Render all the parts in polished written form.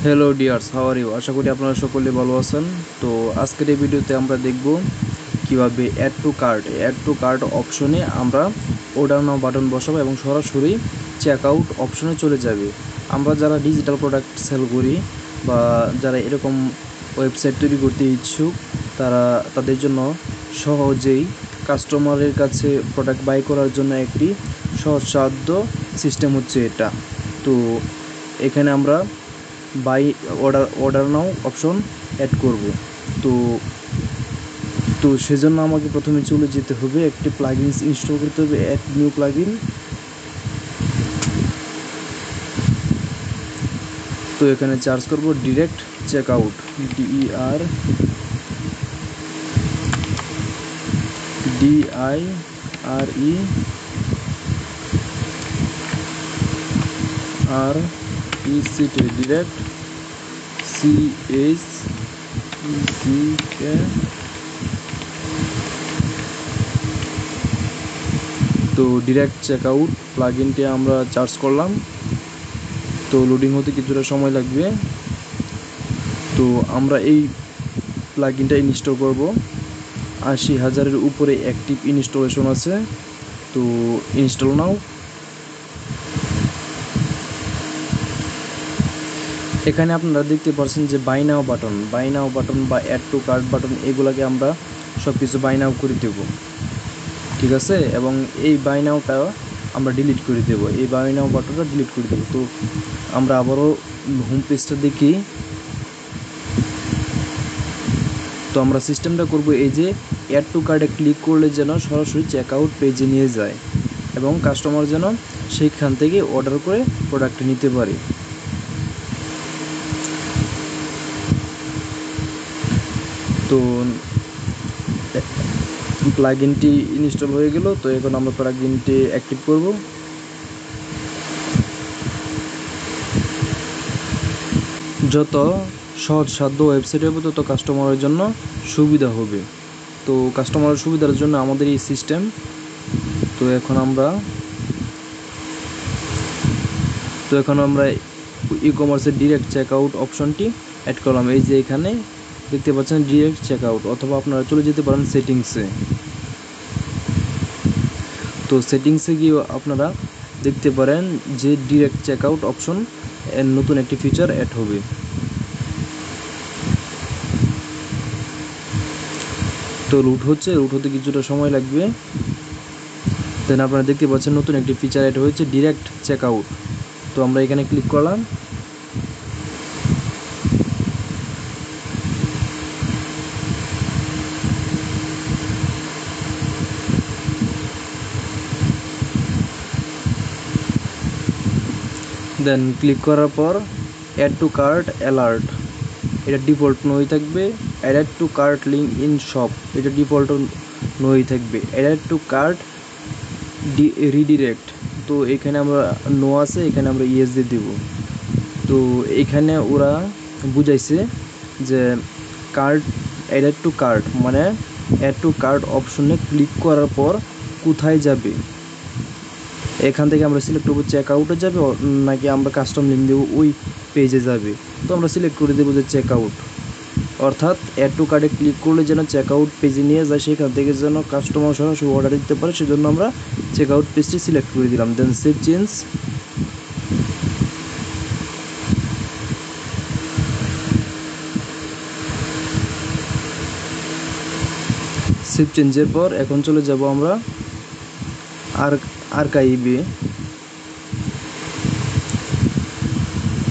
Hello dears, how are you? আশা করি আপনারা সকলে ভালো আছেন। তো আজকের এই ভিডিওতে আমরা দেখব কিভাবে অ্যাড টু কার্ট অপশনে আমরা অর্ডার নাও বাটন বসাবো এবং সরাসরি চেক আউট অপশনে চলে যাবে। আমরা যারা ডিজিটাল প্রোডাক্ট সেল করি বা যারা এরকম ওয়েবসাইট তৈরি করতে ইচ্ছুক, তাদের জন্য সহজেই কাস্টমারের কাছে প্রোডাক্ট বাই করার জন্য একটি সহজসাধ্য সিস্টেম হচ্ছে এটা। তো এখানে আমরা buy order now option add করব। তো তো সেজন্য আমাকে প্রথমে চলে যেতে হবে, একটি প্লাগইনস ইনস্টল করতে হবে, অ্যাড নিউ প্লাগইন। তো এখানে চার্জ করব direct check out, DIRECT direct CHECK। তো ডিরেক্ট চেকআউট প্লাগইনটি আমরা চার্জ করলাম। তো লোডিং হতে কিছুটা সময় লাগবে। তো আমরা এই প্লাগইনটা ইনস্টল করব। 80,000-এর উপরে অ্যাক্টিভ ইনস্টলেশন আছে। তো ইনস্টল নাও। এখানে আপনারা দেখতে পাচ্ছেন যে বাই নাও বাটন বা অ্যাড টু কার্ট বাটন, এগুলাকে আমরা সব কিছু বাই নাও করে দেব, ঠিক আছে। এবং এই বাই নাওটা আমরা ডিলিট করে দেব, এই বাই নাও বাটনটা ডিলিট করে দেব। তো আমরা আবারও হোম পেজটা দেখি। তো আমরা সিস্টেমটা করব এই যে অ্যাড টু কার্টে ক্লিক করলে যেন সরাসরি চেকআউট পেজে নিয়ে যায় এবং কাস্টমার যেন সেইখান থেকে অর্ডার করে প্রোডাক্ট নিতে পারে। তো প্লাগইনটি ইনস্টল হয়ে গেল। তো এখন আমরা প্লাগইনটি অ্যাক্টিভ করব। যত সহজসাধ্য ওয়েবসাইট হবে তত কাস্টমারের জন্য সুবিধা হবে। তো কাস্টমারের সুবিধার জন্য আমাদের এই সিস্টেম। তো এখন আমরা ই কমার্সের ডিরেক্ট চেকআউট অপশনটি অ্যাড করলাম। এই যে এখানে দেখতে পাচ্ছেন ডিরেক্ট চেকআউট, অথবা আপনারা চলে যেতে পারেন সেটিংসে। তো সেটিংসে গিয়ে আপনারা দেখতে পারেন যে ডিরেক্ট চেকআউট অপশন এর নতুন একটি ফিচার অ্যাড হবে। তো রুট হতে কিছুটা সময় লাগবে। দেন আপনারা দেখতে পাচ্ছেন নতুন একটি ফিচার অ্যাড হয়েছে, ডিরেক্ট চেকআউট। তো আমরা এখানে ক্লিক করলাম। দেন ক্লিক করার পর অ্যাড টু কার্ট অ্যালার্ট, এটা ডিফল্ট নই থাকবে। Add to cart link in shop, এটা ডিফল্ট নই থাকবে। অ্যাড টু কার্ট রিডিরেক্ট, তো এখানে আমরা নো আছে, এখানে আমরা ইয়েস দিয়ে দেব। তো এখানে ওরা বুঝাইছে যে কার্ট অ্যাড টু কার্ট মানে অ্যাড টু কার্ট অপশনে ক্লিক করার পর কোথায় যাবে, এখান থেকে আমরা সিলেক্ট করবো চেক আউটে যাবে নাকি আমরা কাস্টম লিঙ্ক দেবো ওই পেজে যাবে। তো আমরা সিলেক্ট করে দেবো যে চেক আউট, অর্থাৎ অ্যাড টু কার্টে ক্লিক করলে যেন চেক আউট পেজে নিয়ে যায়, সেখান থেকে যেন কাস্টমার সরাসরি অর্ডার দিতে পারে, সেজন্য আমরা চেক আউট পেজটি সিলেক্ট করে দিলাম। দেন সেভ চেঞ্জের পর এখন চলে যাব আমরা আর্কাইভে।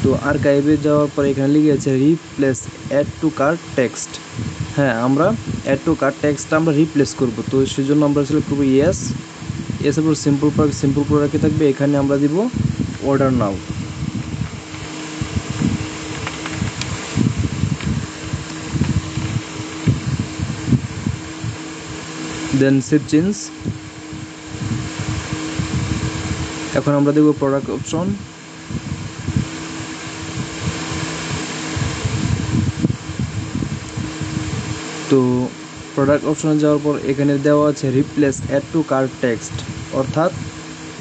তো আর্কাইভে যাওয়ার পর এখানে লিখে আছে replace add to cart text. হ্যাঁ, আমরা অ্যাড টু কার্ট টেক্সটটা আমরা রিপ্লেস করব। তো সেজন্য আমরা সিলেক্ট করবো এর পর সিম্পল প্রোডাক্টে থাকবে, এখানে আমরা দিব order now. Then save change. এখন আমরা দেব প্রোডাক্ট অপশন। তো প্রোডাক্ট অপশনে যাওয়ার পর এখানে দেওয়া আছে replace add to cart text, অর্থাৎ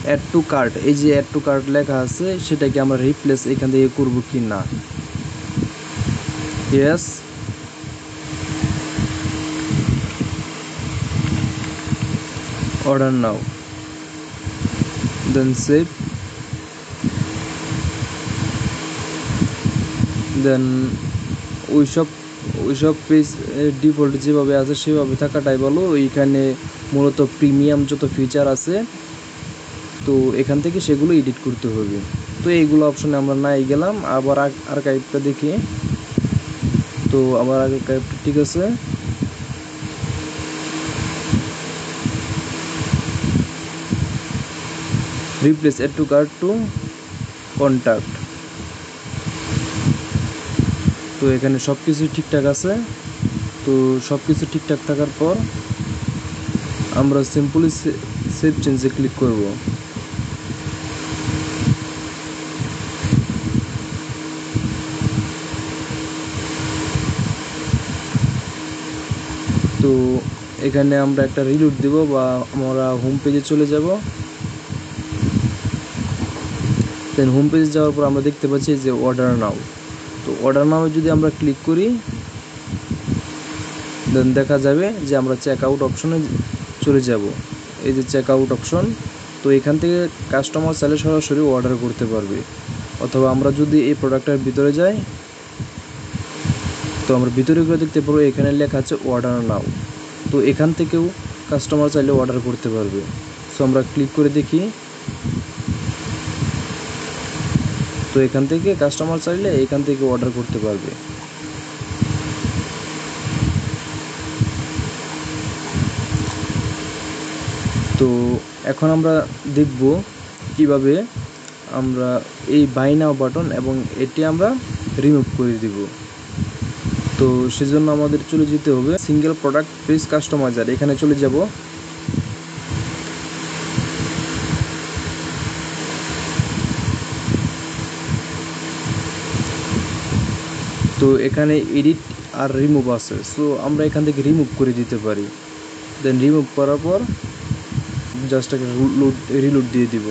অ্যাড টু কার্ট, এই যে অ্যাড টু কার্ট লেখা আছে সেটাকে আমরা রিপ্লেস এখান থেকে করব কি না। Yes, order now, then save, দেন ওইসব ওইসব পেজ ডিফল্ট যেভাবে আছে সেভাবে থাকাটাই ভালো। এইখানে মূলত প্রিমিয়াম যত ফিচার আছে, তো এখান থেকে সেগুলো এডিট করতে হবে। তো এইগুলো অপশনে আমরা নাই গেলাম, আবার আর্কাইভটা দেখি। তো আবার আর্কাইভটা ঠিক আছে। Replace add to cart to contact. তো এখানে সব কিছু ঠিকঠাক আছে। তো সব কিছু ঠিকঠাক থাকার পর আমরা সিম্পলি সেভ চেঞ্জে ক্লিক করব। তো এখানে আমরা একটা রিলোড দেব বা আমরা হোম পেজে চলে যাব। দেন হোম পেজে যাওয়ার পর আমরা দেখতে পাচ্ছি যে অর্ডার নাও। তো অর্ডার নাও যদি আমরা ক্লিক করি, দেন দেখা যাবে যে আমরা চেক আউট অপশনে চলে যাব। এই যে চেক আউট অপশন, তো এখান থেকে কাস্টমার চাইলে সরাসরি অর্ডার করতে পারবে। অথবা আমরা যদি এই প্রোডাক্টের ভিতরে যাই, তো আমরা ভিতরে গিয়ে দেখতে পারবো এখানে লেখা আছে অর্ডার নাও। তো এখান থেকেও কাস্টমার চাইলে অর্ডার করতে পারবে। সো আমরা ক্লিক করে দেখি। তো এখান থেকে কাস্টমার চাইলে এখান থেকে অর্ডার করতে পারবে। তো এখন আমরা দেখব কিভাবে আমরা এই বাই নাও বাটন এবং এটি আমরা রিমুভ করে দিব। তো সেজন্য আমাদের চলে যেতে হবে সিঙ্গেল প্রোডাক্ট পেজ কাস্টমাইজার, এখানে চলে যাব। তো এখানে এডিট আর রিমুভ আছে, সো আমরা এখান থেকে রিমুভ করে দিতে পারি। দেন রিমুভ করার পর জাস্ট একটা রিলোড দিয়ে দিব।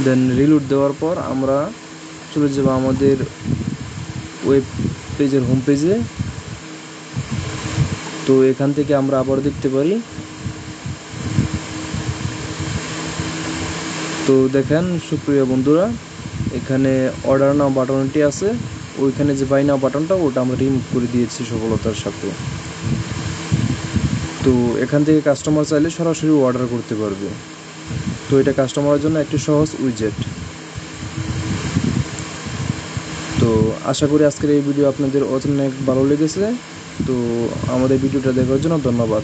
দেন রিলোড দেওয়ার পর আমরা চলে যাব আমাদের ওয়েব পেজের হোম পেজে। তো এখান থেকে আমরা আবার দেখতে পারি। তো দেখেন সুপ্রিয় বন্ধুরা, এখানে অর্ডার নাও বাটনটি আছে, ওইখানে যে বাই নাও বাটনটা ওটা আমরা রিমুভ করে দিয়েছি সফলতার সাথে। তো এখান থেকে কাস্টমার চাইলে সরাসরি অর্ডার করতে পারবে। তো এটা কাস্টমারের জন্য একটি সহজ উইজেট। তো আশা করি আজকের এই ভিডিও আপনাদের অনেক ভালো লেগেছে। তো আমাদের ভিডিওটা দেখার জন্য ধন্যবাদ।